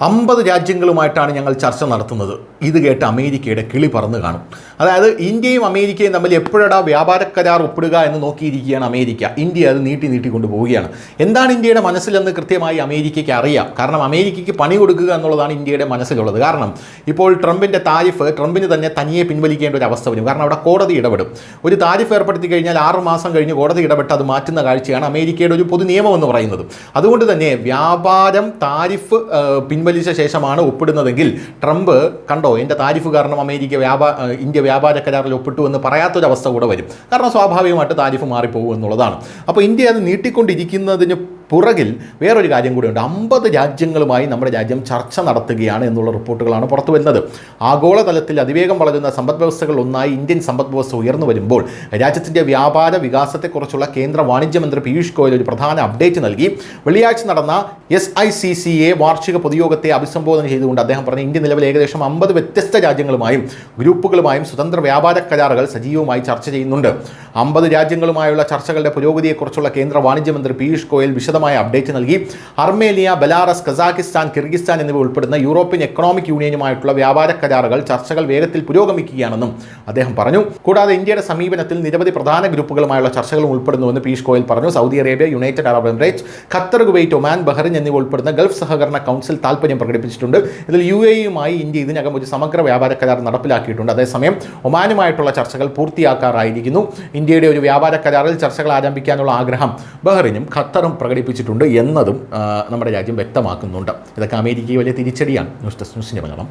50 രാജ്യങ്ങളുമായിട്ടാണ് ഞങ്ങൾ ചർച്ച നടത്തുന്നത്. ഇത് കേട്ട് അമേരിക്കയുടെ കിളി പറന്ന് കാണും. അതായത് ഇന്ത്യയും അമേരിക്കയും തമ്മിൽ എപ്പോഴാ വ്യാപാര കരാർ ഒപ്പിടുക എന്ന് നോക്കിയിരിക്കുകയാണ് അമേരിക്ക. ഇന്ത്യ അത് നീട്ടിക്കൊണ്ട് പോവുകയാണ്. എന്താണ് ഇന്ത്യയുടെ മനസ്സിലെന്ന് കൃത്യമായി അമേരിക്കയ്ക്ക് അറിയാം. കാരണം അമേരിക്കയ്ക്ക് പണി കൊടുക്കുക എന്നുള്ളതാണ് ഇന്ത്യയുടെ മനസ്സിലുള്ളത്. കാരണം ഇപ്പോൾ ട്രംപിൻ്റെ താരിഫ് ട്രംപിന് തന്നെ തനിയെ പിൻവലിക്കേണ്ട ഒരു അവസ്ഥ വരും. കാരണം അവിടെ കോടതി ഇടപെടും. ഒരു താരിഫ് ഏർപ്പെടുത്തി കഴിഞ്ഞാൽ 6 മാസം കഴിഞ്ഞ് കോടതി ഇടപെട്ട് അത് മാറ്റുന്ന കാഴ്ചയാണ് അമേരിക്കയുടെ ഒരു പൊതു നിയമം എന്ന് പറയുന്നത്. അതുകൊണ്ട് തന്നെ വ്യാപാരം താരിഫ് പിൻവലിച്ച ശേഷമാണ് ഒപ്പിടുന്നതെങ്കിൽ ട്രംപ് കണ്ടോ എൻ്റെ താരിഫ് കാരണം ഇന്ത്യ വ്യാപാര കരാറിൽ ഒപ്പിട്ടു എന്ന് പറയാത്തൊരവസ്ഥ കൂടെ വരും. കാരണം സ്വാഭാവികമായിട്ട് താരിഫ് മാറിപ്പോകും എന്നുള്ളതാണ്. അപ്പോൾ ഇന്ത്യ അത് നീട്ടിക്കൊണ്ടിരിക്കുന്നതിന് പുറകിൽ വേറൊരു കാര്യം കൂടിയുണ്ട്. 50 രാജ്യങ്ങളുമായി നമ്മുടെ രാജ്യം ചർച്ച നടത്തുകയാണ് എന്നുള്ള റിപ്പോർട്ടുകളാണ് പുറത്തു വരുന്നത്. ആഗോളതലത്തിൽ അതിവേഗം വളരുന്ന സമ്പദ് വ്യവസ്ഥകൾ ഒന്നായി ഇന്ത്യൻ സമ്പദ് വ്യവസ്ഥ ഉയർന്നു വരുമ്പോൾ രാജ്യത്തിൻ്റെ വ്യാപാര വികാസത്തെക്കുറിച്ചുള്ള കേന്ദ്ര വാണിജ്യമന്ത്രി പീയൂഷ് ഗോയൽ ഒരു പ്രധാന അപ്ഡേറ്റ് നൽകി. വെള്ളിയാഴ്ച നടന്ന SICCA വാർഷിക പൊതുയോഗത്തെ അഭിസംബോധന ചെയ്തുകൊണ്ട് അദ്ദേഹം പറഞ്ഞു, ഇന്ത്യ നിലവിൽ ഏകദേശം 50 വ്യത്യസ്ത രാജ്യങ്ങളുമായും ഗ്രൂപ്പുകളുമായും സ്വതന്ത്ര വ്യാപാര കരാറുകൾ സജീവമായി ചർച്ച ചെയ്യുന്നുണ്ട്. 50 രാജ്യങ്ങളുമായുള്ള ചർച്ചകളുടെ പുരോഗതിയെക്കുറിച്ചുള്ള കേന്ദ്ര വാണിജ്യമന്ത്രി പീയൂഷ് ഗോയൽ വിശദമായ അപ്ഡേറ്റ് നൽകി. അർമേനിയ, ബെലാറസ്, കസാഖിസ്ഥാൻ, കിർഗിസ്ഥാൻ എന്നിവ ഉൾപ്പെടുന്ന യൂറോപ്യൻ എക്കണോമിക് യൂണിയനുമായിട്ടുള്ള വ്യാപാര കരാറുകൾ ചർച്ചകൾ വേഗത്തിൽ പുരോഗമിക്കുകയാണെന്നും അദ്ദേഹം പറഞ്ഞു. കൂടാതെ ഇന്ത്യയുടെ സമീപനത്തിൽ നിരവധി പ്രധാന ഗ്രൂപ്പുകളുമായുള്ള ചർച്ചകളും ഉൾപ്പെടുന്നുവെന്ന് പീയൂഷ് ഗോയൽ പറഞ്ഞു. Saudi Arabia, United Arab Emirates, Qatar, Kuwait, Oman, Bahrain എന്നിവ ഉൾപ്പെടുന്ന ഗൾഫ് സഹകരണ കൗൺസിൽ താൽപ്പര്യം പ്രകടിപ്പിച്ചിട്ടുണ്ട്. ഇതിൽ UAE-യുമായി ഇന്ത്യ ഇതിനകം ഒരു സമഗ്ര വ്യാപാര കരാർ നടപ്പിലാക്കിയിട്ടുണ്ട്. അതേസമയം ഒമാനുമായിട്ടുള്ള ചർച്ചകൾ പൂർത്തിയാക്കാറായിരിക്കുന്നു. ഇന്ത്യയുടെ ഒരു വ്യാപാര കരാറിൽ ചർച്ചകൾ ആരംഭിക്കാനുള്ള ആഗ്രഹം ബഹ്റിനും ഖത്തറും പ്രകടിപ്പിച്ചിട്ടുണ്ട് എന്നതും നമ്മുടെ രാജ്യം വ്യക്തമാക്കുന്നുണ്ട്. ഇതൊക്കെ അമേരിക്കയെ വലിയ തിരിച്ചടിയാണ്. ന്യൂസ് ഡെസ്ക് ന്യൂസിൻ്റെ മലയാളം.